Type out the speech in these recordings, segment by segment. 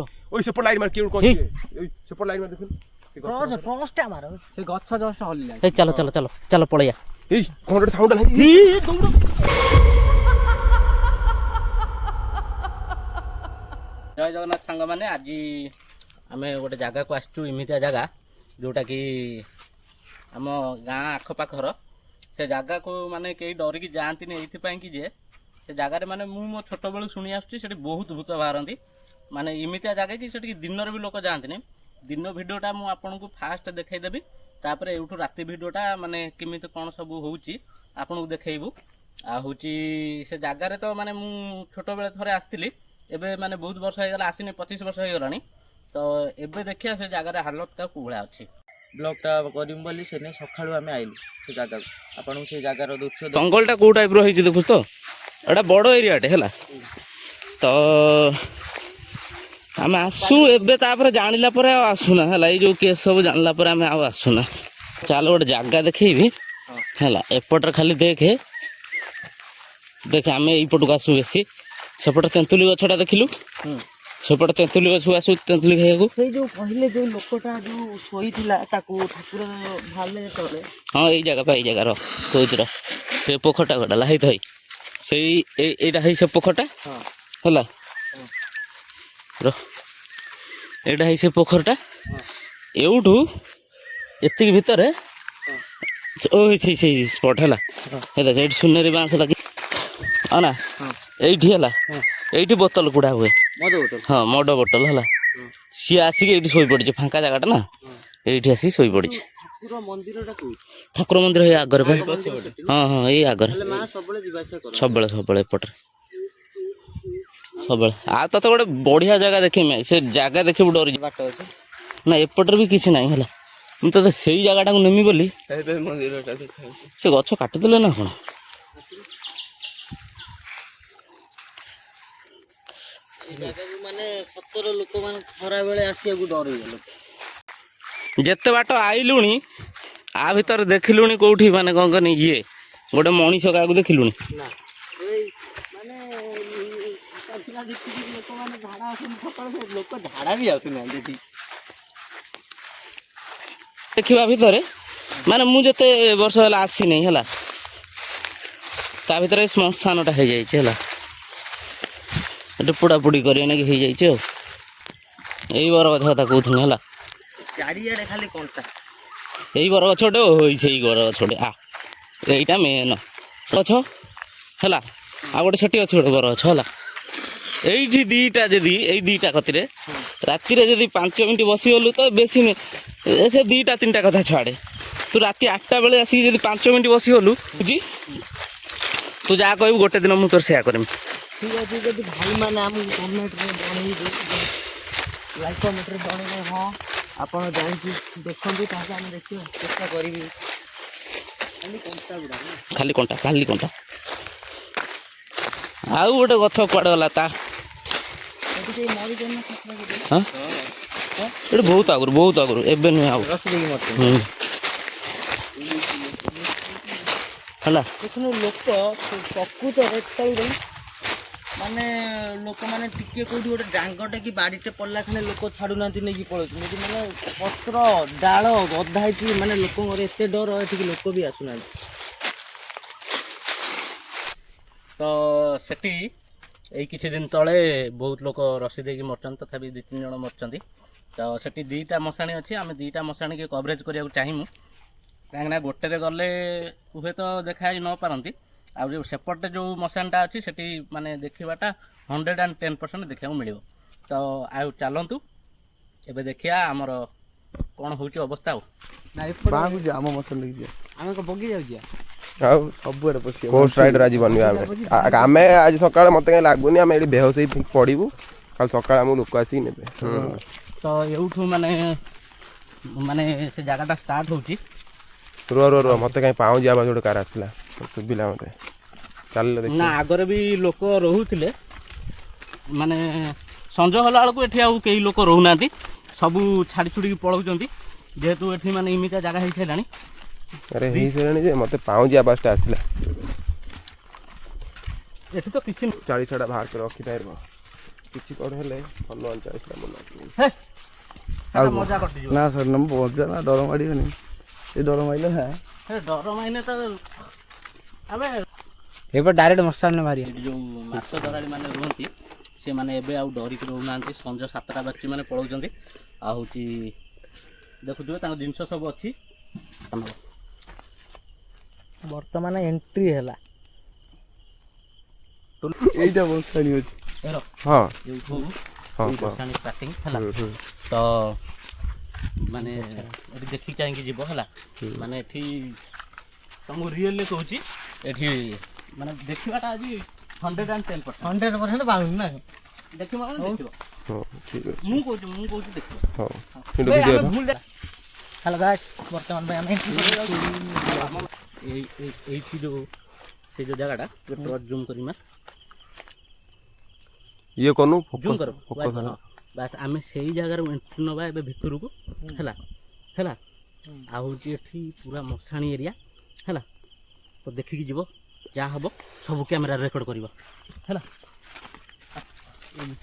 ओइ सेपट लाइन मार केउ कोन ओइ सेपट लाइन मार देखुन टॉर्च टा मारो से गच्छ जस्ट हल्ला ए चलो चलो चलो चलो पळैया ए कोन साउंड नाही ए दौड़ जय जगन्नाथ सांग माने आज आमे गोटे जगह को आसचु इमितिया जगह जोटा कि आम गाँ आखपाखर से जगह को माने कई डरिकी जाती नहीं कि जे से जगार माने मो छोट बेलू शुणी आसुची बहुत भूत बाहरती माने इमितिया जगह कि सेठी दिन भी लोक जाती दिन भिडटा मु आपन को फास्ट देखईदेवी तापर एठू राति भिडटा माने केमिति कौन सब होउची आपन को देखैबू आ होची से जगार तो माने मु छोट बेले थरे आस्तिली एबे माने बहुत वर्ष हो गला आसीनी 25 वर्ष हो गलानी तो एबे देखिया से जगार हालत का कुळा अछि ब्लॉक टा करिम बोली से नै सखाळु आमे आइलु से जगह आपन से जगार दृश्य जंगलटा को टाइप रो होई देखु तो एटा बड़ एरियाटे हैला तो आम आसु एबे तापर जानिला पर आसुना हैला ए जो केस सब जानला पर आमे आ आसुना चल गोटे जगह देखैबी हैला एपटर खाली देखे देखे आमे एई पटु आसु बेसी सेपट तेंतुली गछटा देखिलु सेपट तेंतुली गछ आसु तेंतुली खाइयाकू से जो पहिले जो लोकटा जो सोईथिला ताकू ठाकुर भाले तले हां एई जगह रो कोइतरा से पोखटा गडला हेत हई सेई एटा हई से पोखटा हैला रो एटा हई से पोखरटा एउठू एतिक भितरे ओ से स्पॉट हैला हे देख एठी सुनेरी बांस लगी आना एठी हैला एठी बोतल कुडा हुए मड बोतल हां मड बोतल हैला सी आसी एठी सोई पड़छ फांका जगाटा ना एठी आसी सोई पड़छ ठाकुर मंदिरटा को ठाकुर मंदिर हे आगर बे हां हां एई आगर ले मा सबले जिवासे कर सबले पटर सबले आ तो गोटे बढ़िया जगह देखिमे से जगह देखि डर बाट अछि ना एपटर भी किसी नहीं है मुझे तो से जगह नेमी बोली से गछ काटिदेले ना कौन माने 17 लोक मान खरा बेले आसिया को डर गेल जेते बाट आइलुनी आ भीतर देखिलुनी कोठी माने कौन कनी ये गोटे मनीष का देखिलुनी ना ए माने आकाशना देखि लोक माने झाड़ा आसन सकाळ से लोक झाड़ा भी आसुना देखि देखा भितर माने मु जते वर्ष होला आसी नहीं हला ता भीतर श्मशानटा हो जाइए है पोड़ा पोड़ी करने हो जाइए यही बर गछ कथा कहूँ है चारियाडे खाली कंटा यही बर गछटे होई बर गछटे आ यहीटा मेन गछ है आ गोटे सेठी अच्छे गोटे बर गछ है এইটি দুইটা যদি এই দুইটা কতিরে রাতিরে যদি 5 মিনিট বসি গলু তো বেশি সে দুইটা তিনটা কথা ছাড়ে তু রাতি 8টা বেলে আসি যদি 5 মিনিট বসি গলু বুঝি তু যা কইবু গোটে দিন মু তোর সেয়া করিম ঠিক আছে যদি ভাই মানে আমি কমেন্ট রে বনাই দে লাইক কমেন্ট রে বনাই हां आपण জানকি দেখুন তাহলে আমি দেখি চেষ্টা করিবি খালি কোনটা ଆଉ ଗୋଟେ ଗଛ କୁଆଡ଼େ ଗଲା ତା ହଁ ଏଠି ବହୁତ ଆଗରୁ ଏବେ ନୁହେଁ ଆଉ ହେଲା ଦେଖୁନ ଲୋକ ପ୍ରକୃତରେ ମାନେ ଲୋକମାନେ ଟିକେ କୋଉଠି ଗୋଟେ ଡାଙ୍ଗଟେ କି ବାଡ଼ିଟେ ପଡ଼ିଲା ଖାଲି ଲୋକ ଛାଡ଼ୁନାହାନ୍ତି ନେଇକି ପଳାଉଛନ୍ତି ମାନେ ପତ୍ର ଡାଳ ଗଦା ହେଇଛି ମାନେ ଲୋକଙ୍କର ଏତେ ଡର ଏଠିକି ଲୋକ ବି ଆସୁନାହାନ୍ତି तो सेठी यही किसी दिन तले बहुत लोग रसी दे मरचन तथापि 2-3 जन मरचंती तो सेठी 2टा मशाणी अच्छी आम 2टा मशाणी के कवरेज करने चाहमु कहीं गोटे गले हुए तो देखा न पारती आ जो सेपटे जो मशाणीटा अच्छी सेठी माने देखाटा 110% देखा मिल तो आउ चलतु एबे देखिया आमर कौन हो अवस्था आम मशाण आम बगी जाऊँ कोस्ट राइडर आज बनवा आम आज सकाळ मत कहीं लगुनि आम ये बेहोश ही पड़ू कल सकाळ आम लोक आसिक ने तो यूठू माने माने से जगहटा स्टार्ट होची रो मत कहीं पाऊँ आवाज गोटे कार आसला सुबिला मत चल ना आगर भी लोक रोहुतिले माने संजय होला बेलू एठी आउ कई लोक रोहुना सब छाड़ी छुड़ी पलाउचंती जेहेतु एठी माने इमिता जगह हो सारानी अरे ही सारानी जे मते पाऊँ आवाजटा आसला एठी तो किछि 40 बाहर कर रखी थाइर କିଛି କଣ ହେଲେ 39ଟା ମନେ ହେ ଆଉ ମଜା କରିଯିବ ନା ସାର୍ ନା ମଜା ନା ଡର ମାଡ଼ିବନି ଏ ଡର ମାରିଲେ ହଁ ହେ ଡର ମାଇନେ ତ ଆମେ ଏବେ ଡାଇରେକ୍ଟ ମଶାଣିରେ ମାରିବା ଏଠି ଯୋଉ ମାଛ ଧରାଳି ମାନେ ରୁହନ୍ତି ସେମାନେ ଏବେ ଆଉ ଡରିକି ରହୁନାହାନ୍ତି। ସଞ୍ଜ 7ଟା ବାଜି ମାନେ ପଳାଉଛନ୍ତି। ଆଉ ହେଉଛି ଦେଖୁଥିବେ ତାଙ୍କ ଜିନିଷ ସବୁ ଅଛି। ବର୍ତ୍ତମାନ ଏଣ୍ଟ୍ରି ହେଲା। ଏଇଟା ମଶାଣି ଅଛି ହଁ ଏଇଠୁ ହଁ ଷ୍ଟାର୍ଟିଂ ହେଲା ତ ମାନେ ଏଠି ଦେଖି ଚାହିଁକି ଯିବ ହେଲା। ମାନେ ଏଠି ତମକୁ ରିଏଲରେ କହୁଛି ଏଠି ମାନେ ଦେଖିବାଟା ଆଜି 110%। 100% ବାଳୁନି ନା ଦେଖିବ ମାନେ ଦେଖିବ। ହଁ ଠିକ୍ ଅଛି ମୁଁ କହୁଛି ଦେଖିବ। ହଉ କିନ୍ତୁ ଭିଡ଼ିଓ ହ୍ୟାଲୋ ଗାଇସ୍, ବର୍ତ୍ତମାନ ପାଇଁ ଆମେ এইটি ଯୋଉ ସେ ଯୋଉ ଜାଗାଟା ଟର୍ଚ୍ଚ ଜୁମ୍ କରିମା ଇଏ କନୁ ଜୁମ୍ କର ଫୋକସ୍ ବାସ୍ ଆମେ ସେଇ ଜାଗାରୁ ଏଣ୍ଟ୍ରି ନେବା ଏବେ ଭିତରକୁ ହେଲା ହେଲା। ଆଉ ହେଉଛି ଏଠି ପୁରା ମଶାଣି ଏରିଆ ହେଲା। ତ ଦେଖିକି ଯିବ ଯାହା ହେବ ସବୁ କ୍ୟାମେରାରେ ରେକର୍ଡ଼ କରିବ ହେଲା।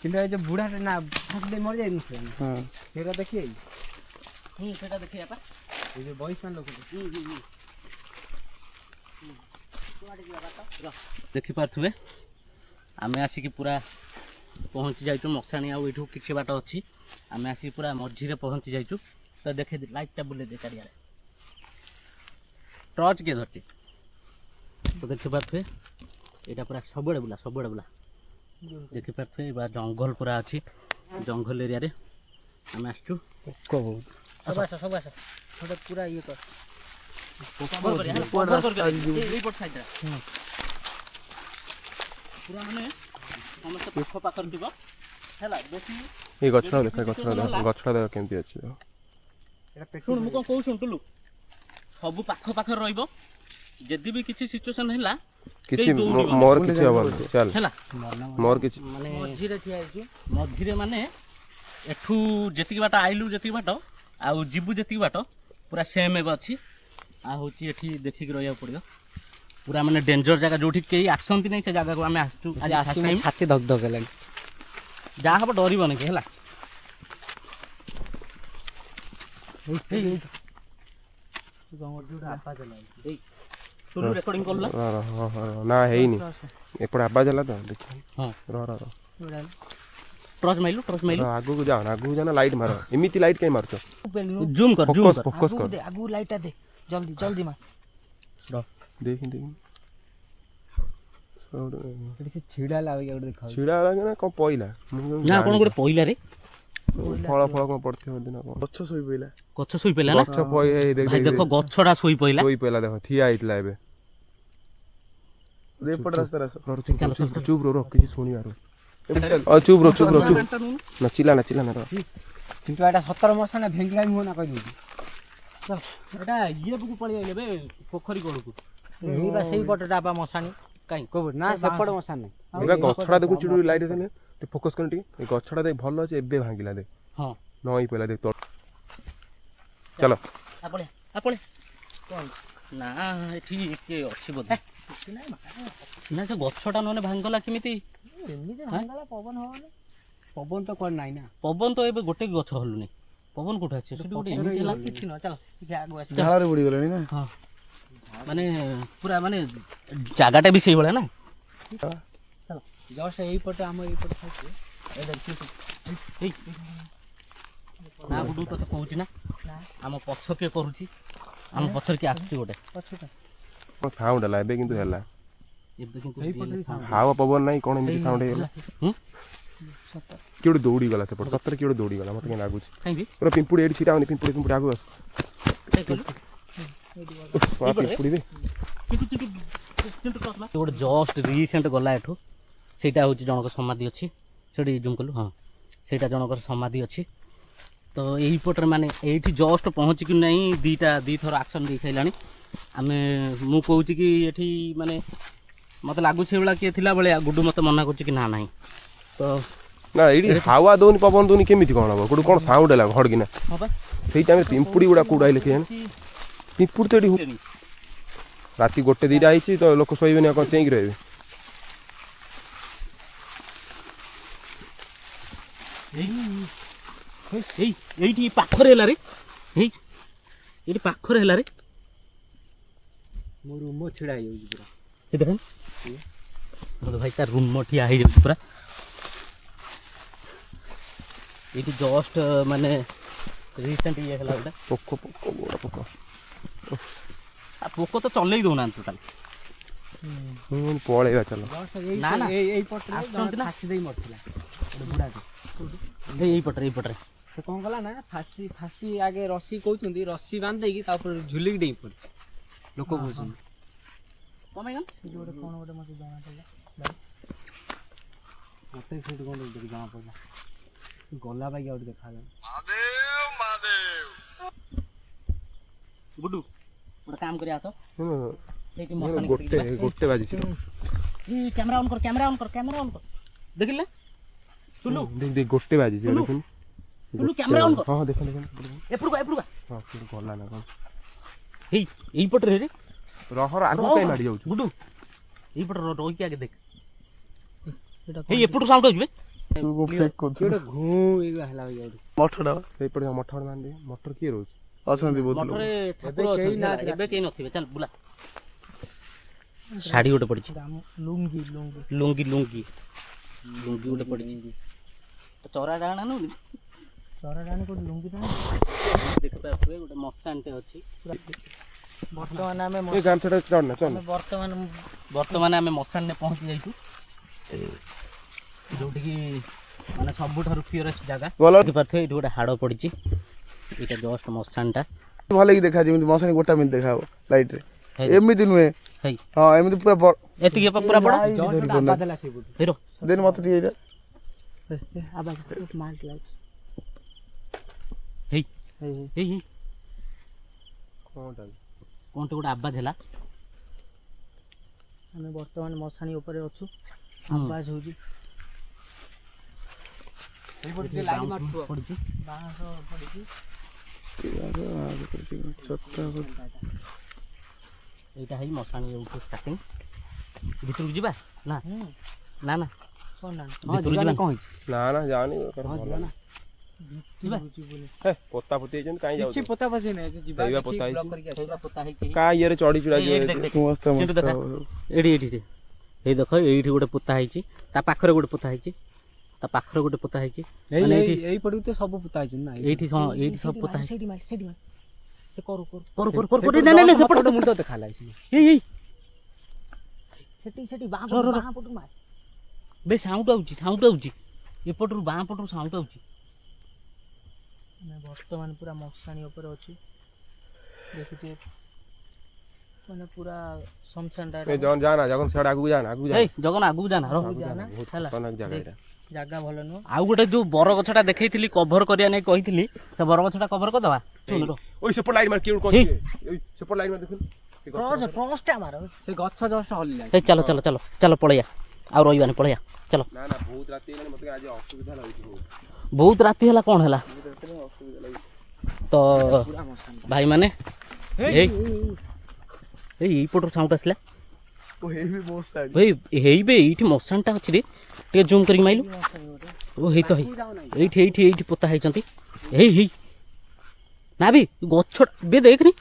କିନ୍ତୁ ଏ ଯୋଉ ବୁଢ଼ାଟା ନା ଫାଷ୍ଟ ମରିଯାଇନି ସେଇଟା ଦେଖିବେ ସେଇଟା ଦେଖିବା ପା ଏ ଯୋଉ ବୟସ୍କ ଲୋକ ଦେଖିପାରୁଥିବେ ଆମେ ଆସିକି ପୁରା ପହଞ୍ଚି ଯାଇଛୁ ମଶାଣି। ଆଉ ଏଇଠୁ କିଛି ବାଟ ଅଛି। ଆମେ ଆସିକି ପୁରା ମଝିରେ ପହଞ୍ଚି ଯାଇଛୁ। ତ ଦେଖେ ଲାଇଟ୍ଟା ବୁଲେଇ ଦେ ଚାରିଆଡ଼େ। ଟର୍ଚ୍ଚ କିଏ ଧରିଛି ତ ଦେଖିପାରୁଥିବେ ଏଇଟା ପୁରା ସବୁଆଡ଼େ ବୁଲା ଦେଖିପାରୁଥିବେ। ବା ଜଙ୍ଗଲ ପୁରା ଅଛି। ଜଙ୍ଗଲ ଏରିଆରେ ଆମେ ଆସିଛୁ। ସବୁ ଆସ ଗୋଟେ ପୁରା ଇଏ କର ପୁରା ମାନେ ସମସ୍ତେ ପାଖ ପାଖରେ ଥିବ ହେଲା। ବେଶୀ ଏଇ ଗଛଟା ଦେଖ ଗଛଟା ଦେଖ କେମିତି ଅଛି ଶୁଣ ମୁଁ କ'ଣ କହୁଛି ଟୁଲୁ ସବୁ ପାଖ ପାଖରେ ରହିବ। ଯଦି ବି କିଛି ସିଚୁଏସନ୍ ହେଲା କିଛି ମୋର କିଛି ହବନି ଚାଲ ହେଲା। ମୋର କିଛି ମାନେ ମଝିରେ ଠିଆ ହେଇଛୁ। ମଝିରେ ମାନେ ଏଠୁ ଯେତିକି ବାଟ ଆଇଲୁ ଯେତିକି ବାଟ ଆଉ ଯିବୁ ଯେତିକି ବାଟ ପୁରା ସେମ୍ ଏବେ ଅଛି। ଆଉ ହେଉଛି ଏଠି ଦେଖିକି ରହିବାକୁ ପଡ଼ିବ। ପୁରା ମାନେ ଡେଞ୍ଜର ଜାଗା ଯୋଉଠି କେହି ଆସନ୍ତି ନାହିଁ ସେ ଜାଗାକୁ ଆମେ ଆସିଛୁ। ଆଜି ଆସିକି ଛାତି ଧକ୍ ଧକ୍ ହେଲାଣି। ଯାହା ହବ ଡରିବନି କି ହେଲା। ରେକର୍ଡିଂ କଲୁ ନା ନା ହେଇନି ଏପଟେ ଆବାଜ ହେଲା ତ ଦେଖିବା ହଁ ରହ ଟର୍ଚ୍ଚ ମାଇଲୁ ଆଗକୁ ଯାଅ ଲାଇଟ୍ ମାର। ଏମିତି ଲାଇଟ୍ କାଇଁ ମାରୁଛ? ଜୁମ୍ କର ଫୋକସ୍ କର ଆଗକୁ ଲାଇଟଟା ଦେ ଜଲ୍ଦି ମା। ଦେଖି ଛିଡ଼ା ଲାଗି ଗୋଟେ ଦେଖା ଛିଡ଼ା ହେଲା ନା କ'ଣ ପଇଲା ନା କ'ଣ ଗୋଟେ ପଇଲା ରେ ଫଳ କ'ଣ ପଡ଼ିଥିବ ଦିନ କ'ଣ ଗଛ ଶୋଇ ପଇଲା ଗଛ ଶୋଇ ପଇଲା ନା ଗଛ ଭାଇ ଦେଖ ଗଛଟା ଶୋଇ ପଇଲା ଦେଖ ଠିଆ ହେଇଥିଲା ଏବେ। ଏପଟେ ରାସ୍ତାରେ ଚୁପ୍ ରହ କିଛି ଶୁଣିବାର ଚୁପ୍ ରହ ନା ଚିଲା ନା କିନ୍ତୁ ଏଇଟା 17 ମଶାଣି ଭେଙ୍ଗିଲା ବି ନା କହିଦେଉଛି। ଏଟା ଇଏକୁ ପଳେଇ ଆଇଲେ ବେ ପୋଖରୀ କଳକୁ। ଏଇ ବା ସେଇ ପଟଟା ବା ମଶାଣି। କାଇଁ ନା ସେପଟେ ମଶାଣି ନାହିଁ। ଏବେ ଗଛଟା ଦେଖୁଛୁ ଲାଇଟ୍ ଦେଲେ ଟିକେ ଫୋକସ୍ କରି ଟିକେ ଏ ଗଛଟା ଦେଖ ଭଲ ଅଛି ଏବେ ଭାଙ୍ଗିଲା ଦେଖ ହଁ ନଈ ପଇଲା ଦେଖ ଚାଲ ଆପଳେ ନା ଏଠି କିଏ ଅଛି ବୋଧେ ନା ସେ ଗଛଟା ନହେଲେ ଭାଙ୍ଗିଗଲା କେମିତି? ପବନ ତ କୁଆଡ଼େ ନାହିଁ ନା। ପବନ ତ ଏବେ ଗୋଟେ ଗଛ ହଲୁନି। ପବନ କୋଉଠି ଅଛି ସେଠି ଗୋଟେ ଏମିତି ହେଲା କିଛି ନୁହଁ ଚାଲ ଟିକେ ଆଗକୁ ଆସି ଝାଳରେ ବୁଡ଼ିଗଲାଣି ନା। ହଁ ମାନେ ପୁରା ମାନେ ଜାଗାଟା ବି ସେଇଭଳିଆ ନା। ଜଷ୍ଟ ଏଇପଟେ ଆମ ଏଇପଟେ ନା ବୁଡୁ ତତେ କହୁଛି ନା ଆମ ପଛ କିଏ କରୁଛି ଆମ ପଛରେ କିଏ ଆସୁଛି ଗୋଟେ ସାଉଣ୍ଡ ହେଲା ଏବେ କିନ୍ତୁ ହେଲା ଏବେ କିନ୍ତୁ ହାୱା ପବନ ନାହିଁ କ'ଣ ଏମିତି ସାଉଣ୍ଡ ହେଇଗଲା କିଏ ଗୋଟେ ଦୌଡ଼ିଗଲା ସେପଟେ ସତରେ କିଏ ଗୋଟେ ଦୌଡ଼ିଗଲା ମୋତେ କାଇଁ ଲାଗୁଛି କାହିଁକି ପୁରା ପିମ୍ପୁଡ଼ି ଏଇଠି ଛିଡ଼ା ହଉନି ପିମ୍ପୁଡ଼ି ଆଗକୁ ଆସ ପିମ୍ପୁଡ଼ି ବେ ଗୋଟେ ଜଷ୍ଟ ରିସେଣ୍ଟ ଗଲା ଏଠୁ ସେଇଟା ହେଉଛି ଜଣଙ୍କ ସମାଧି ଅଛି ସେଠି ଜୁମ୍ କଲୁ ହଁ ସେଇଟା ଜଣଙ୍କର ସମାଧି ଅଛି। ତ ଏଇପଟରେ ମାନେ ଏଇଠି ଜଷ୍ଟ ପହଞ୍ଚିକି ନାହିଁ ଦୁଇଥର ଆକ୍ସନ୍ ଦେଇ ସାରିଲାଣି। ମୁଁ କହୁଛି କି ଏଠି ମାନେ ମୋତେ ଲାଗୁଛି ଏଇଭଳିଆ କିଏ ଥିଲା ଭଳିଆ ଗୁଡୁ ମୋତେ ମନା କରୁଛି କି ନା ନାହିଁ। ତ ନା ଏଇଠି ହାୱା ଦଉନି ପବନ ଦଉନି କେମିତି କ'ଣ ହବ ଗୋଟେ କ'ଣ ସାଉଣ୍ଡ ହେଲା ଘଡ଼କିନା ସେଇ ଟାଇମ୍ରେ ପିମ୍ପୁଡ଼ି ଗୁଡ଼ା କୋଉଟା ଆଇଲେ କେଜାଣି ପିମ୍ପୁଡ଼ି ତ ଏଠି ରାତି 1-2ଟା ହେଇଛି ତ ଲୋକ ଶୋଇବେନି ଆଉ କ'ଣ ଚେଇଁକି ରହିବେ। এইটি পাখরে হেলা রে এইটি পাখরে হেলা রে ମୋ ରୁମ ଛିଡ଼ା ହେଇଯାଉଛି ପୁରା। ଏ ଦେଖେন ଭାଇ ତାର ରୁମ ଠିଆ ହେଇଯାଉଛି ପୁରା। ଏଇଠି ଜଷ୍ଟ ମାନେ ରିସେଣ୍ଟ ଇଏ ହେଲା ଗୋଟେ ପୋକ ବଡ଼ ପୋକ। ପୋକ ତ ଚଲେଇ ଦଉନାହାନ୍ତି ଟୋଟାଲ। ପଳେଇବା ଚାଲ। ନା ନା ଏଇ ପଟରେ ଆସୁଛନ୍ତି ନା। ଫାସି ଦେଇ ମରିଥିଲା ଗୋଟେ ବୁଢ଼ାଟେ। ଏଇପଟରେ ସେ କ'ଣ କଲା ନା ଫାସି ଆଗେ ରସି କହୁଛନ୍ତି, ରସି ବାନ୍ଧି ଦେଇକି ତାପରେ ଝୁଲିକି ଡେଇଁ ପଡ଼ିଛି। ଲୋକ କହୁଛନ୍ତି କଣ ପାଇଁ ସେଠି ଗୋଟେ କ'ଣ ଗୋଟେ ମୋତେ ଜଣା ପଡ଼ିଲା। ମୋତେ ସେଇଠି କ'ଣ ଦେଖି ଜଣା ପଡ଼ିଲା। ଗଲା ବାଗି ଆଉ ଦେଖାଗଲା। ଗୁଡୁ ଗୋଟେ କାମ କରି ଆସ ସେଇଠି ଗୋଟେ ବାଜିଛି। କ୍ୟାମେରା ଅନ୍ କର ଦେଖିଲେ ଚୁଲୁ ଦେখ ଗୋଟେ ବାଜିଛି ଦେଖୁନ। ଚୁଲୁ କ୍ୟାମେରା ଅନ୍ କର। ହଁ ଦେଖ ଏପଟକୁ ହଁ ଗଲା ନା କ'ଣ ଏଇପଟରେ ରେ ରହର ଆଗକୁ କାଇଁ ମାଡ଼ି ଯାଉଛୁ? ଗୁଡୁ ଏଇପଟରେ ରହିକି ଆଗେ ଦେଖ। ଏପଟୁ ସାଉଣ୍ଡ ଆସିବେ ମଠଟା ସେଇପଟେ ମଠ ମାନେ ମଠର କିଏ ରହୁଛି? ଅଛନ୍ତି ବହୁତ ମଠରେ ଠାକୁର ଅଛନ୍ତି ହେଲା, ଏବେ କେହି ନଥିବେ। ଚାଲ ବୁଲା। ଶାଢ଼ୀ ଗୋଟେ ପଡ଼ିଛି, ଲୁଙ୍ଗି ଗୋଟେ ପଡ଼ିଛି। ଚରା ଡାଣା ନୁହଁ ଚରାଟାଣି କୋଉଠି ଲୁଙ୍ଗି ଟାଣି। ଦେଖିପାରୁଥିବେ ଗୋଟେ ମଶାନଟେ ଅଛି। ବର୍ତ୍ତମାନ ଆମେ ଏ ଗାମଛାଟା ଚଢ଼ନା ଚଢ଼। ବର୍ତ୍ତମାନ ଆମେ ମଶାନରେ ପହଞ୍ଚି ଯାଇଛୁ, ଯୋଉଠିକି ମାନେ ସବୁଠାରୁ ପିଓରେଷ୍ଟ ଜାଗା। ଦେଖିପାରୁଥିବେ ଏଇଠି ଗୋଟେ ହାଡ଼ ପଡ଼ିଛି। ଏଇଟା ଜଷ୍ଟ ମଶାନଟା ଭଲ କି ଦେଖା ଯେମିତି ମଶାଣି ଗୋଟା ମିନିଟ୍ ଦେଖା ହବ ଲାଇଟ୍ ରେ। ଏମିତି ନୁହେଁ, ହେଇ ହଁ ଏମିତି ପୁରା ଏତିକି ପୁରା ବଡ଼ ଦେଲା ସେଇପଟୁ। ହିରୋ ଦେନ ମତେ ଟିକେ ଏଇଟା ହେଇ ହେଇ କ'ଣଟା କଣଟେ ଗୋଟେ ଆବାଜ ହେଲା। ଆମେ ବର୍ତ୍ତମାନ ମଶାଣି ଉପରେ ଅଛୁ। ଆବାଜ ହଉଛି। ପଡ଼ିଛି ବାଁଶ ପଡ଼ିଛି। ଏଇଟା ହେଇ ମଶାଣି ଏଇଠୁ ଷ୍ଟାର୍ଟିଂ। ଭିତରକୁ ଯିବା ନା ନା ନା କ'ଣ ନା ଭିତରକୁ ଯିବା କ'ଣ ହେଇଛି? ନା ଯାଅନି ଯିବା ପୋତା ପୋତି ହେଇଛନ୍ତି କାଇଁ ଯାଉଛ? କିଛି ପୋତା ପୋତି ନାହିଁ, ଯିବା ଏଇବା ଦେଖିକି ପୋତା ହେଇଛି। ବ୍ଲକ୍ କରିକି ଆସିବା। ପୋତା ହେଇଛି କା ଇଏରେ ଚଢ଼ି ଚୁଡ଼ା ଏଇ ଦେଖ ଦେଖ ମସ୍ତ କିନ୍ତୁ ଦେଖ ଏଇଠି ଏଇ ଦେଖ ଏଇଠି ଗୋଟେ ପୋତା ହେଇଛି, ତା ପାଖରେ ଗୋଟେ ପୋତା ହେଇଛି, ତା ପାଖରେ ଗୋଟେ ପୋତା ହେଇଛି। ମାନେ ଏଇଠି ଏଇପଟକୁ ତ ସବୁ ପୋତା ହେଇଛି ନା। ଏଇଠି ଏଇଠି ସବୁ ପୋତା ହେଇଛି। ସେଇଠି ମାରି ସେ କରୁ ନା ନା ସେପଟେ ମୁଣ୍ଡ ଦେଖା ହେଲା। ଏଇ ସେଠି ବାଁ ପଟକୁ ମାରି। ବେ ସାଉଣ୍ଡ ଆଉଛି ଏପଟରୁ ବାଁ ପଟରୁ ସାଉଣ୍ଡ ଆଉଛି। ଆମେ ବର୍ତ୍ତମାନ ପୁରା ମଶାଣି ଉପରେ ଅଛୁ। ଦେଖୁଥିବେ ମାନେ ପୁରା ଶମଶାନଟା। ଯାନା ଜଗନ ସିଆଡ଼େ ଆଗକୁ ଯାନା ଜଗନ ଆଗକୁ ଜାନା ହେଲା ଜାଗା ଏଇଟା। ଜାଗା ଭଲ ନୁହଁ। ଆଉ ଗୋଟେ ଯୋଉ ବର ଗଛଟା ଦେଖେଇଥିଲି କଭର କରିବା ନେଇ କହିଥିଲି, ସେ ବର ଗଛଟା କଭର କରିଦବା। ওই সেপট লাইট মার কেউ কোন ওই সেপট লাইট মার দেখুন টর্চটা মার। ସେ ଗଛ ଜଷ୍ଟ ହଲିଲା। ଚାଲ ପଳେଇବା, ଆଉ ରହିବାନି, ପଳେଇବା ଚାଲ। ନା ନା ବହୁତ ରାତି ହେଲାଣି, ମତେ ଆଜି ଅସୁବିଧା ଲାଗୁଛି ବହୁତ ରାତି ହେଲା। କ'ଣ ହେଲା ତ ଭାଇମାନେ? ଏଇପଟରୁ ସାଉଣ୍ଡ ଆସିଲା। ହେଇବେ ଏଇଠି ମଶାନଟା ଅଛି ରେ, ଟିକେ ଜୁମ୍ କରିକି ମାଇଲୁ। ଓ ହେଇ ତ ଏଇଠି ପୋତା ହେଇଛନ୍ତି। ହେଇ ନା ବି ଗଛ ବେ ଦେଖନି,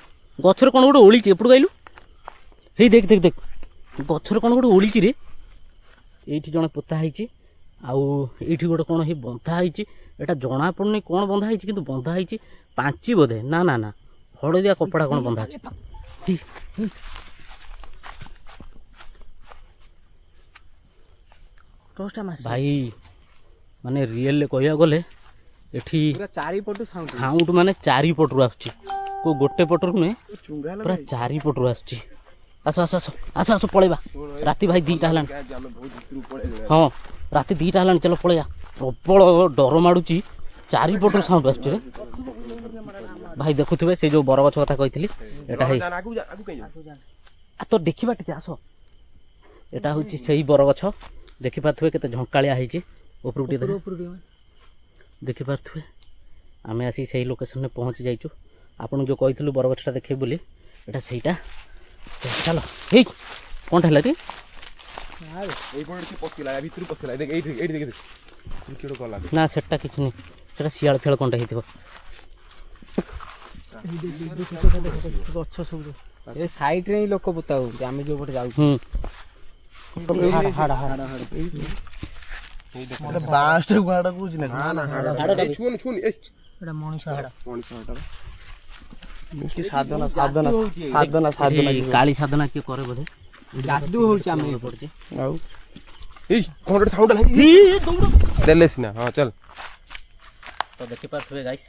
ଗଛରେ କ'ଣ ଗୋଟେ ଓଳିଛି। ଏପଟକୁ ଆଇଲୁ। ହେଇ ଦେଖ ଗଛରେ କ'ଣ ଗୋଟେ ଓଳିଛି ରେ। ଏଇଠି ଜଣେ ପୋତା ହେଇଛି, ଆଉ ଏଇଠି ଗୋଟେ କ'ଣ ହେଇ ବନ୍ଧା ହେଇଛି। ଏଇଟା ଜଣା ପଡ଼ୁନି କ'ଣ ବନ୍ଧା ହେଇଛି, କିନ୍ତୁ ବନ୍ଧା ହେଇଛି ପାଞ୍ଚି ବୋଧେ। ନା ହଳଦିଆ କପଡ଼ା କ'ଣ ବନ୍ଧା ଅଛି। ଭାଇ ମାନେ ରିଏଲରେ କହିବାକୁ ଗଲେ ଏଠି ଚାରିପଟୁ ସାଉଣ୍ଡ ମାନେ ଚାରିପଟରୁ ଆସୁଛି, କୋଉ ଗୋଟେ ପଟରୁ ନୁହେଁ, ପୁରା ଚାରିପଟରୁ ଆସୁଛି। ଆସ ପଳେଇବା। ରାତି ଭାଇ 2ଟା ହେଲାଣି। ହଁ ରାତି 2ଟା ହେଲାଣି, ଚାଲ ପଳେଇବା। ପ୍ରବଳ ଡର ମାଡୁଛି, ଚାରିପଟରୁ ସାଉଣ୍ଡ ଆସୁଛି ରେ ଭାଇ। ଦେଖୁଥିବେ ସେ ଯୋଉ ବରଗଛ କଥା କହିଥିଲି, ଏଟା ହେଇ ତ ଦେଖିବା ଟିକେ ଆସ। ଏଟା ହଉଛି ସେଇ ବରଗଛ। ଦେଖିପାରୁଥିବେ କେତେ ଝଙ୍କାଳିଆ ହେଇଛି। ଉପରକୁ ଟିକେ ଦେଖିପାରୁଥିବେ। ଆମେ ଆସି ସେଇ ଲୋକେସନରେ ପହଞ୍ଚି ଯାଇଛୁ। ଆପଣଙ୍କୁ ଯେଉଁ କହିଥିଲୁ ବରଗଛଟା ଦେଖିବେ ବୋଲି, ଏଇଟା ସେଇଟା। ଚାଲ। ହେଇ କ'ଣଟା ହେଲା ରେ? এইপটে পশিলা ভিতরে পশিলা দেখ এইটি দেখি କ୍ରିକେଟ ଗଲା ନା ସେଟା କିଛି ନାହିଁ, ସେଟା ଶିଆଳ ଫେଳ କଣ୍ଟା ହେଇଥିବ। ଗଛ ସବୁ ଏ ସାଇଡରେ ହିଁ ଲୋକ ପୋତା ହୁଅନ୍ତି ଆମେ ଯୋଉ ପଟେ ଯାଉଛୁ। ବାଁଶଟା ଗୁହାଟା କହୁଛି ନା ଏଟା ମଣିଷ ହାଡ଼। କି ସାଧନା ସାଧନା ସାଧନା ସାଧନା ଏଠି କାଳି ସାଧନା କିଏ କରେ ବୋଧେ। ଯାଦୁ ହଉଛି ଆମେ ପଡୁଛି। ଆଉ ଏଇ କଣ ଗୋଟେ ସାଉଣ୍ଡ ହେଲା ଦେଲେ ସିନା ହଁ ଚାଲ। ତ ଦେଖିପାରୁଥିବେ ଗାଇସ୍,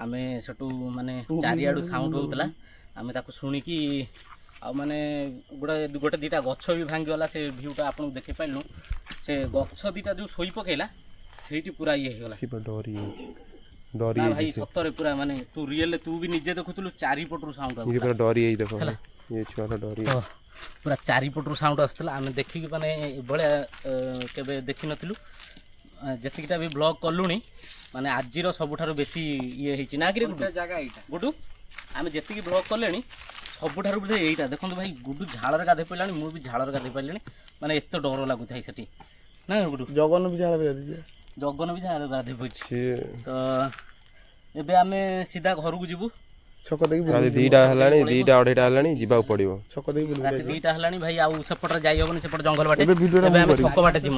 ଆମେ ସେଠୁ ମାନେ ଚାରିଆଡ଼ୁ ସାଉଣ୍ଡ ହେଉଥିଲା, ଆମେ ତାକୁ ଶୁଣିକି ଆଉ ମାନେ ଗୋଟେ ଦୁଇଟା ଗଛ ବି ଭାଙ୍ଗିଗଲା। ସେ ଭିୟୁଟା ଆପଣଙ୍କୁ ଦେଖେଇ ପାରିଲୁ। ସେ ଗଛ ଦୁଇଟା ଯେଉଁ ଶୋଇ ପକେଇଲା ସେଇଠି ପୁରା ଇଏ ହେଇଗଲା। ଡରି ନା ଭାଇ ସତରେ ପୁରା ମାନେ ତୁ ରିଏଲ ତୁ ବି ନିଜେ ଦେଖୁଥିଲୁ ଚାରିପଟରୁ ସାଉଣ୍ଡ ଇଏ ପୁରା ଡରି ଯାଇ ଦେଖ ହେଲା। ଇଏ ଛୁଆଟା ଡରି ତ ପୁରା ଚାରିପଟରୁ ସାଉଣ୍ଡ ଆସୁଥିଲା। ଆମେ ଦେଖିକି ମାନେ ଏଭଳିଆ କେବେ ଦେଖିନଥିଲୁ। ଯେତିକିଟା ବି ବ୍ଲଗ୍ କଲୁଣି ମାନେ ଆଜିର ସବୁଠାରୁ ବେଶୀ ଇଏ ହେଇଛି ନା କିରେ ଗୁଡୁ? ଜାଗା ଏଇଟା ଗୁଡୁ ଆମେ ଯେତିକି ବ୍ଲଗ୍ କଲେଣି ସବୁଠାରୁ ବୋଧେ ଏଇଟା। ଦେଖନ୍ତୁ ଭାଇ ଗୁଡୁ ଝାଳରେ ଗାଧେଇ ପଡ଼ିଲାଣି, ମୁଁ ବି ଝାଳରେ ଗାଧେଇ ପାରିଲିଣି। ମାନେ ଏତେ ଡର ଲାଗୁଥାଏ ସେଠି ନା ଗୁଡୁ? ଜଗନ ବି ଝାଳ ଦେଇଛି। ଜଗନ ବି ଝାଳରେ ଗାଧେଇ ପଡ଼ିଛି। ସିଏ ତ ଏବେ ଆମେ ସିଧା ଘରକୁ ଯିବୁ। ଛକ ଦେଇକି ରାତି 2ଟା ହେଲାଣି, 2ଟା 2:30 ହେଲାଣି, ଯିବାକୁ ପଡ଼ିବ। ଛକ ଦେଇକି ରାତି 2ଟା ହେଲାଣି ଭାଇ, ଆଉ ସେପଟରେ ଯାଇ ହବନି, ସେପଟେ ଜଙ୍ଗଲ ବାଟେ। ଏବେ ଭିଡ଼ିଓଟା ଏବେ ଆମେ ମୁଁ ଛକ ବାଟେ ଯିବୁ।